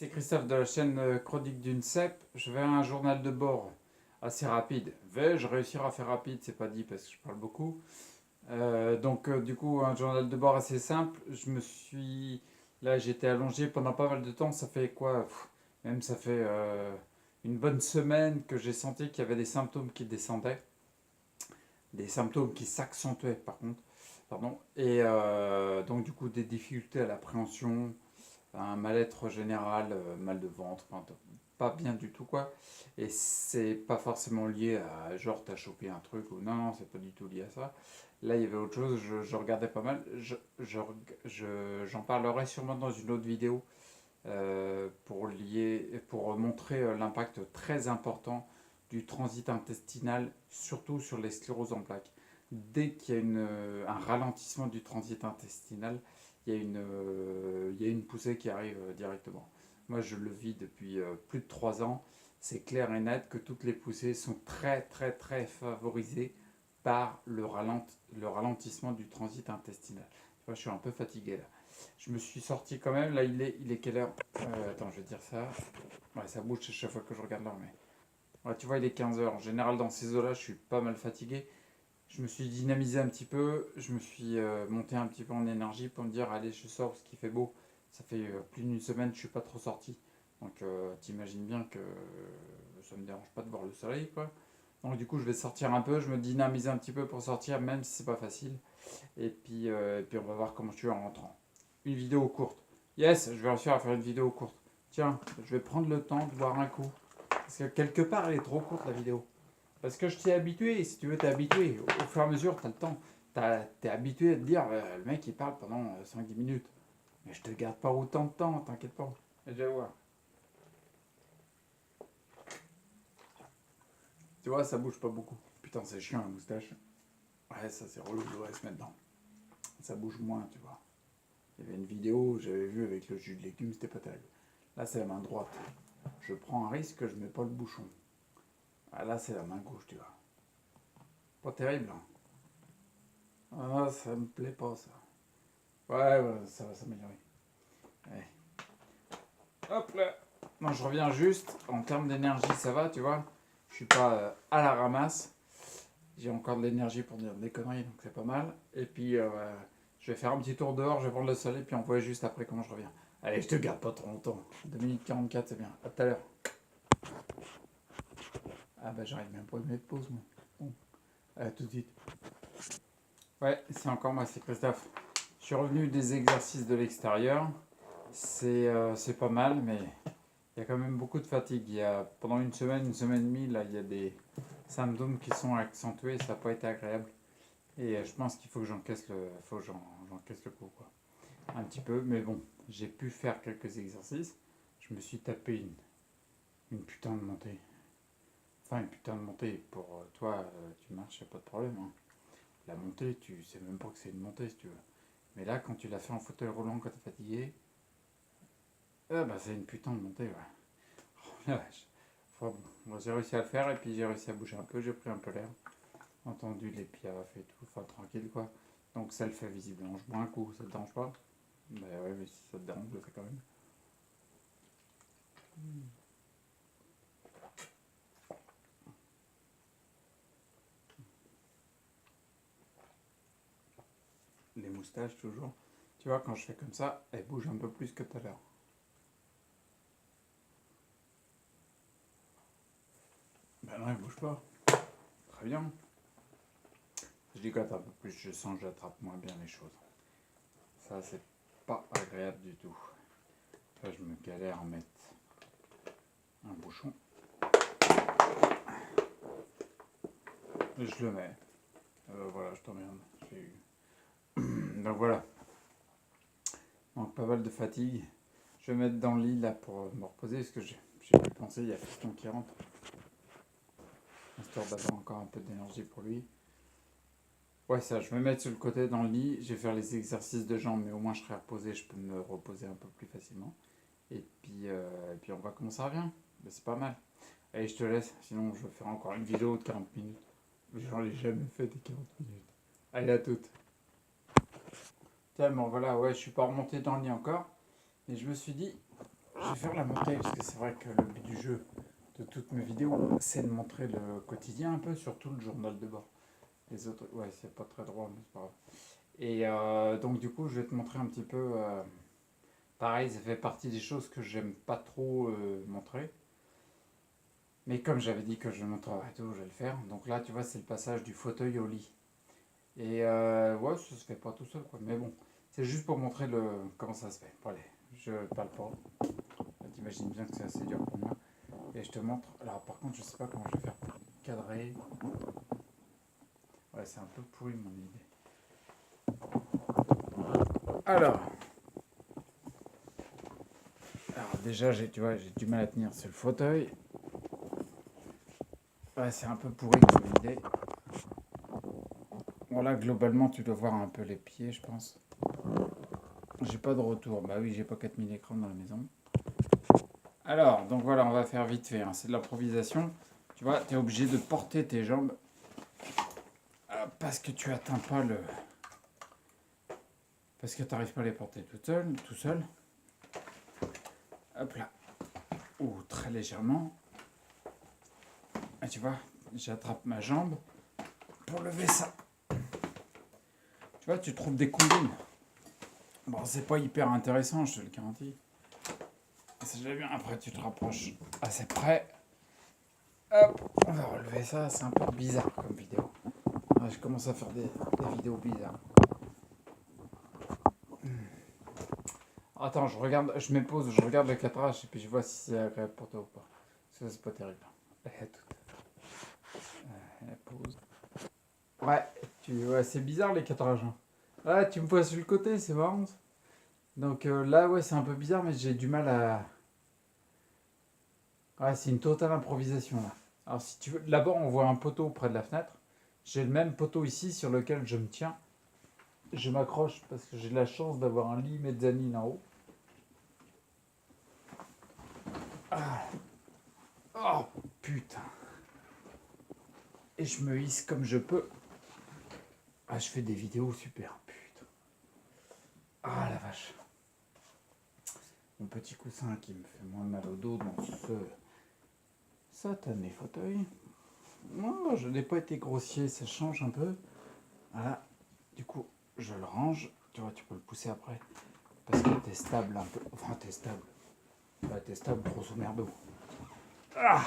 C'est Christophe de la chaîne Chronique d'une cèpe. Je vais à un journal de bord assez rapide. Vais-je réussir à faire rapide? C'est pas dit parce que je parle beaucoup. Du coup, un journal de bord assez simple. Là, j'étais allongé pendant pas mal de temps. Ça fait quoi? Même ça fait une bonne semaine que j'ai senti qu'il y avait des symptômes qui descendaient. Des symptômes qui s'accentuaient par contre. Pardon. Du coup, des difficultés à l'appréhension, un mal-être général, mal de ventre, enfin, pas bien du tout quoi. Et c'est pas forcément lié à genre t'as chopé un truc ou non, non, c'est pas du tout lié à ça. Là, il y avait autre chose, je regardais pas mal. J'en parlerai sûrement dans une autre vidéo pour montrer l'impact très important du transit intestinal, surtout sur les scléroses en plaques. Dès qu'il y a un ralentissement du transit intestinal, il y a une poussée qui arrive directement. Moi, je le vis depuis plus de 3 ans. C'est clair et net que toutes les poussées sont très, très, très favorisées par le ralentissement du transit intestinal. Je suis un peu fatigué là. Je me suis sorti quand même. Là, il est quelle heure? Attends, je vais dire ça. Ouais, ça bouge à chaque fois que je regarde l'heure. Mais... Ouais, tu vois, il est 15 heures. En général, dans ces eaux-là, je suis pas mal fatigué. Je me suis dynamisé un petit peu. Je me suis monté un petit peu en énergie pour me dire, allez, je sors parce qu'il fait beau. Ça fait plus d'une semaine que je suis pas trop sorti. Donc, t'imagines bien que ça me dérange pas de voir le soleil, quoi. Donc, du coup, je vais sortir un peu. Je me dynamise un petit peu pour sortir, même si c'est pas facile. Et puis, on va voir comment je suis en rentrant. Une vidéo courte. Yes, je vais réussir à faire une vidéo courte. Tiens, je vais prendre le temps de boire un coup. Parce que quelque part, elle est trop courte la vidéo. Parce que je t'ai habitué, si tu veux, t'es habitué. Au fur et à mesure, t'as le temps. T'es habitué à te dire, le mec il parle pendant 5-10 minutes. Mais je te garde pas autant de temps, t'inquiète pas. Et je vais voir. Tu vois, ça bouge pas beaucoup. Putain, c'est chiant la moustache. Ouais, ça c'est relou, je devrais se mettre dedans. Ça bouge moins, tu vois. Il y avait une vidéo, j'avais vu avec le jus de légumes, c'était pas terrible. Là, c'est la main droite. Je prends un risque, je mets pas le bouchon. Ah, là, c'est la main gauche, tu vois. Pas terrible, hein. Ah, ça me plaît pas, ça. Ouais, ouais, ça va s'améliorer. Ouais. Hop là. Non, je reviens juste. En termes d'énergie, ça va, tu vois. Je suis pas à la ramasse. J'ai encore de l'énergie pour dire des conneries, donc c'est pas mal. Et puis, je vais faire un petit tour dehors, je vais prendre le soleil, puis on voit juste après comment je reviens. Allez, je te garde pas trop longtemps. 2 minutes 44, c'est bien. À tout à l'heure. Ah bah, j'arrive même pas à mettre pause, moi. Bon, à tout de suite. Ouais, c'est encore moi, c'est Christophe. Je suis revenu des exercices de l'extérieur. C'est pas mal, mais il y a quand même beaucoup de fatigue. Pendant une semaine et demie, là, il y a des symptômes qui sont accentués. Ça n'a pas été agréable. Et je pense qu'il faut que j'encaisse le coup, quoi. Un petit peu, mais bon, j'ai pu faire quelques exercices. Je me suis tapé une putain de montée. Enfin, une putain de montée. Pour toi, tu marches, y a pas de problème, hein. La montée, tu sais même pas que c'est une montée, si tu veux. Mais là, quand tu l'as fait en fauteuil roulant quand t'es fatigué, c'est une putain de montée, ouais. Oh la vache. Enfin, bon, j'ai réussi à le faire et puis j'ai réussi à bouger un peu, j'ai pris un peu l'air. Entendu les piafs et tout, enfin tranquille quoi. Donc ça le fait visiblement. Je bois un coup, ça te dérange pas? Bah ouais, mais si ça te dérange, je le fais quand même. Les moustaches toujours. Tu vois, quand je fais comme ça, elles bougent un peu plus que tout à l'heure. Ben non, elles bougent pas. Très bien. Je décote un peu plus, je sens que j'attrape moins bien les choses. Ça, c'est pas agréable du tout. Là, je me galère à mettre un bouchon. Et je le mets. Voilà, je t'emmerde. J'ai eu. Donc voilà. Donc pas mal de fatigue. Je vais me mettre dans le lit là pour me reposer parce que j'ai pu penser, il y a Fiston qui rentre. Histoire d'avoir encore un peu d'énergie pour lui. Ouais, ça, je vais me mettre sur le côté dans le lit. Je vais faire les exercices de jambes, mais au moins je serai reposé. Je peux me reposer un peu plus facilement. Et puis on voit comment ça revient. Mais c'est pas mal. Allez, je te laisse. Sinon, je vais faire encore une vidéo de 40 minutes. J'en ai jamais fait des 40 minutes. Allez, à toutes. Tiens, bon voilà, ouais, je suis pas remonté dans le lit encore. Et je me suis dit, je vais faire la montée parce que c'est vrai que le but du jeu de toutes mes vidéos, c'est de montrer le quotidien un peu, surtout le journal de bord. Les autres, ouais, c'est pas très drôle, mais c'est pas grave. Et donc du coup, je vais te montrer un petit peu. Pareil, ça fait partie des choses que j'aime pas trop montrer. Mais comme j'avais dit que je montrerais tout, je vais le faire. Donc là, tu vois, c'est le passage du fauteuil au lit. Et ouais, ça se fait pas tout seul, quoi. Mais bon, c'est juste pour montrer comment ça se fait. Bon, allez, je parle pas. T'imagines bien que c'est assez dur pour moi. Et je te montre. Alors, par contre, je sais pas comment je vais faire pour cadrer. Ouais, c'est un peu pourri mon idée. Alors, déjà, tu vois, j'ai du mal à tenir sur le fauteuil. Ouais, c'est un peu pourri mon idée. Bon, là, globalement, tu dois voir un peu les pieds, je pense. J'ai pas de retour. Bah oui, j'ai pas 4000 écrans dans la maison. Alors, donc voilà, on va faire vite fait. Hein. C'est de l'improvisation. Tu vois, tu es obligé de porter tes jambes parce que tu atteins pas le... Parce que tu n'arrives pas à les porter tout seul. Hop là. Ou très légèrement. Et tu vois, j'attrape ma jambe pour lever ça. Tu vois, tu trouves des combines. Bon, c'est pas hyper intéressant, je te le garantis. C'est déjà bien. Après, tu te rapproches assez près. Hop, on va relever ça. C'est un peu bizarre comme vidéo. Ouais, je commence à faire des vidéos bizarres. Attends, je me pose, je regarde le cadrage et puis je vois si c'est agréable pour toi ou pas. Parce que c'est pas terrible. Pause. Ouais, c'est bizarre les cadrages. Hein. Ah, tu me vois sur le côté, c'est marrant. Donc là, ouais, c'est un peu bizarre, mais j'ai du mal à. Ouais, c'est une totale improvisation là. Alors, si tu veux, d'abord, on voit un poteau près de la fenêtre. J'ai le même poteau ici sur lequel je me tiens. Je m'accroche parce que j'ai la chance d'avoir un lit mezzanine en haut. Ah. Oh putain. Et je me hisse comme je peux. Ah, je fais des vidéos super, putain. Ah la vache. Mon petit coussin qui me fait moins mal au dos dans ce satané fauteuil. Non, je n'ai pas été grossier, ça change un peu. Voilà. Du coup, je le range. Tu vois, tu peux le pousser après. Parce que t'es stable un peu. Enfin, t'es stable. Bah, t'es stable, grosso merdo. Ah.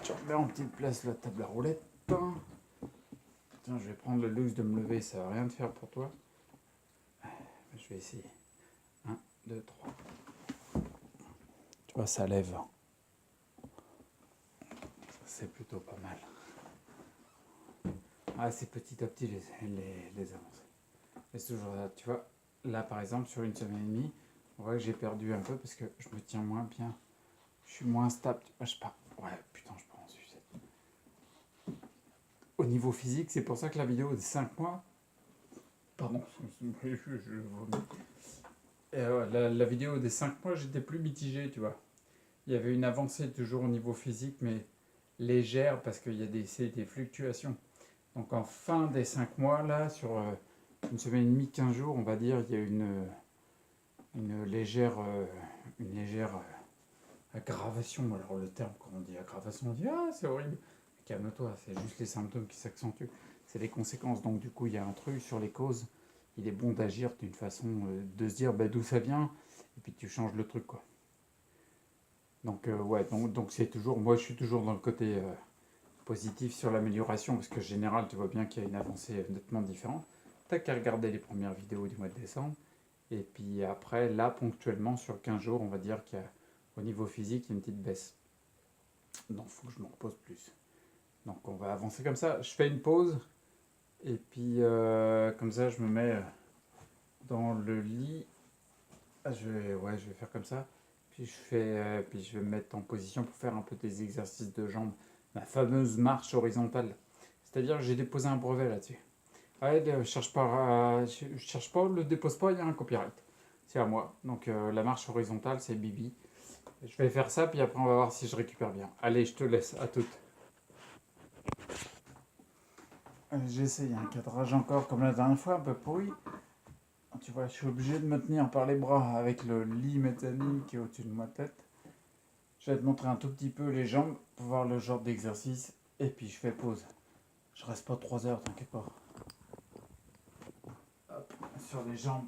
Je remets en petite place la table à roulettes. Tiens, je vais prendre le luxe de me lever, ça va rien te faire pour toi. Je vais essayer. 1, 2, 3. Tu vois, ça lève. Ça, c'est plutôt pas mal. Ah, c'est petit à petit les avancées. Et c'est toujours là, tu vois. Là, par exemple, sur une semaine et demie, on voit que j'ai perdu un peu parce que je me tiens moins bien. Je suis moins stable. Je sais pas. Ouais, putain, je prends en sucette. Au niveau physique, c'est pour ça que la vidéo de 5 mois. Pardon, je vomis. Et ouais, la vidéo des 5 mois, j'étais plus mitigé, tu vois. Il y avait une avancée toujours au niveau physique, mais légère parce qu'il y a des fluctuations. Donc en fin des 5 mois, là, sur une semaine et demie, 15 jours, on va dire, il y a une légère aggravation. Alors le terme, quand on dit aggravation, on dit ah c'est horrible. Calme-toi, c'est juste les symptômes qui s'accentuent. C'est les conséquences. Donc du coup, il y a un truc sur les causes. Il est bon d'agir d'une façon de se dire bah, d'où ça vient, et puis tu changes le truc quoi. Donc ouais, donc c'est toujours, moi je suis toujours dans le côté positif sur l'amélioration parce que en général tu vois bien qu'il y a une avancée nettement différente. T'as qu'à regarder les premières vidéos du mois de décembre et puis après là ponctuellement sur 15 jours on va dire qu'au niveau physique il y a une petite baisse. Donc il faut que je me repose plus. Donc on va avancer comme ça. Je fais une pause et puis comme ça je me mets dans le lit. Ah, je vais faire comme ça. Puis puis je vais me mettre en position pour faire un peu des exercices de jambes. Ma fameuse marche horizontale. C'est-à-dire que j'ai déposé un brevet là-dessus. Ouais, cherche pas, cherche pas, le dépose pas, il y a un copyright. C'est à moi. Donc la marche horizontale, c'est Bibi. Je vais faire ça, puis après on va voir si je récupère bien. Allez, je te laisse, à toutes. J'essaie, il y a un cadrage encore comme la dernière fois, un peu pourri. Tu vois, je suis obligé de me tenir par les bras avec le lit métallique qui est au-dessus de ma tête. Je vais te montrer un tout petit peu les jambes pour voir le genre d'exercice. Et puis je fais pause. Je reste pas 3 heures, t'inquiète pas. Hop, sur les jambes.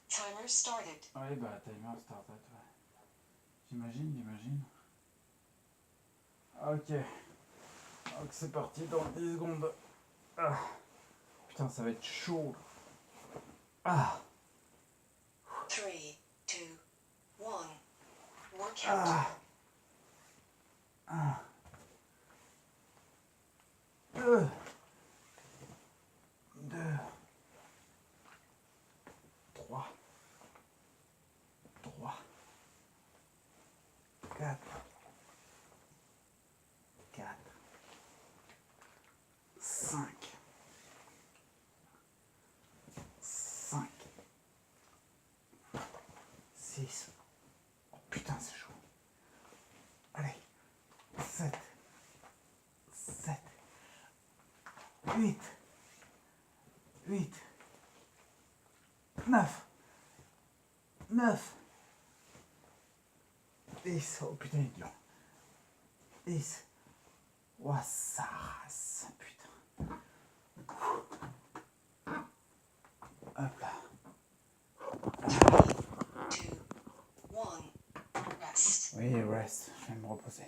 Timer started. Ouais, bah, timer started, ouais. J'imagine. Ok. Donc c'est parti dans 10 secondes. Ah. Putain, ça va être chaud. Ah. 3, 2, 1. Workout. Ah. Ah. 2. 3. 4. 5. 6. Oh putain, c'est chaud. Allez. 7. 8. 9. 10. Oh putain, il est dur. 10. Oh, ça rase, putain. Hop là. 3, 2, 1. Rest. Oui, rest. Je vais me reposer.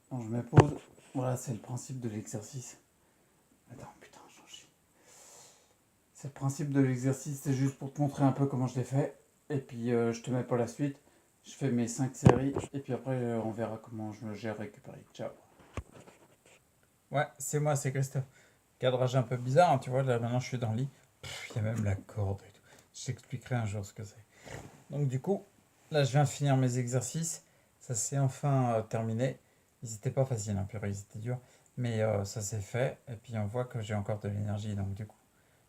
Bon, je me pose. Voilà, c'est le principe de l'exercice. Attends, putain, j'en chie. C'est le principe de l'exercice, c'est juste pour te montrer un peu comment je l'ai fait. Et puis, je te mets pas la suite. Je fais mes 5 séries. Et puis après, on verra comment je me gère récupérer. Ciao. Ouais, c'est moi, c'est Christophe. Cadrage un peu bizarre, hein, tu vois. Là, maintenant, je suis dans le lit. Il y a même la corde et tout. Je t'expliquerai un jour ce que c'est. Donc, du coup, là, je viens de finir mes exercices. Ça s'est enfin terminé. Ils étaient pas faciles, hein, purée, ils étaient durs. Mais ça s'est fait. Et puis, on voit que j'ai encore de l'énergie. Donc, du coup,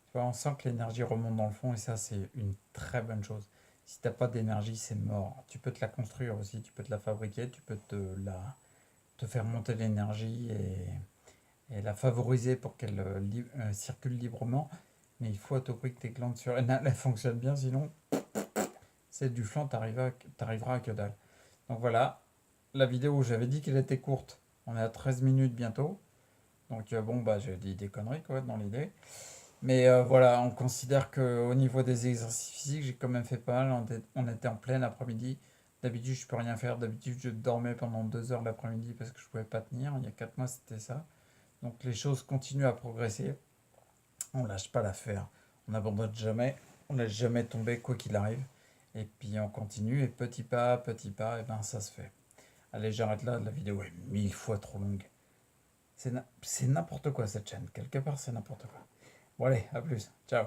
tu vois, on sent que l'énergie remonte dans le fond. Et ça, c'est une très bonne chose. Si t'as pas d'énergie, c'est mort. Tu peux te la construire aussi. Tu peux te la fabriquer. Tu peux te faire monter l'énergie et la favoriser pour qu'elle circule librement. Mais il faut à tout prix que tes glandes surrénales fonctionnent bien, sinon c'est du flan, t'arriveras à que dalle. Donc voilà, la vidéo, j'avais dit qu'elle était courte. On est à 13 minutes bientôt. Donc bon, bah j'ai dit des conneries quoi dans l'idée. Mais voilà, on considère qu'au niveau des exercices physiques, j'ai quand même fait pas mal. On était en plein après-midi. D'habitude, je peux rien faire. D'habitude, je dormais pendant 2 heures l'après-midi parce que je pouvais pas tenir. Il y a 4 mois, c'était ça. Donc les choses continuent à progresser. On lâche pas l'affaire. On n'abandonne jamais. On laisse jamais tomber quoi qu'il arrive. Et puis on continue et petit pas, et ben ça se fait. Allez, j'arrête là. La vidéo est 1000 fois trop longue. C'est n'importe quoi cette chaîne. Quelque part, c'est n'importe quoi. Bon allez, à plus. Ciao.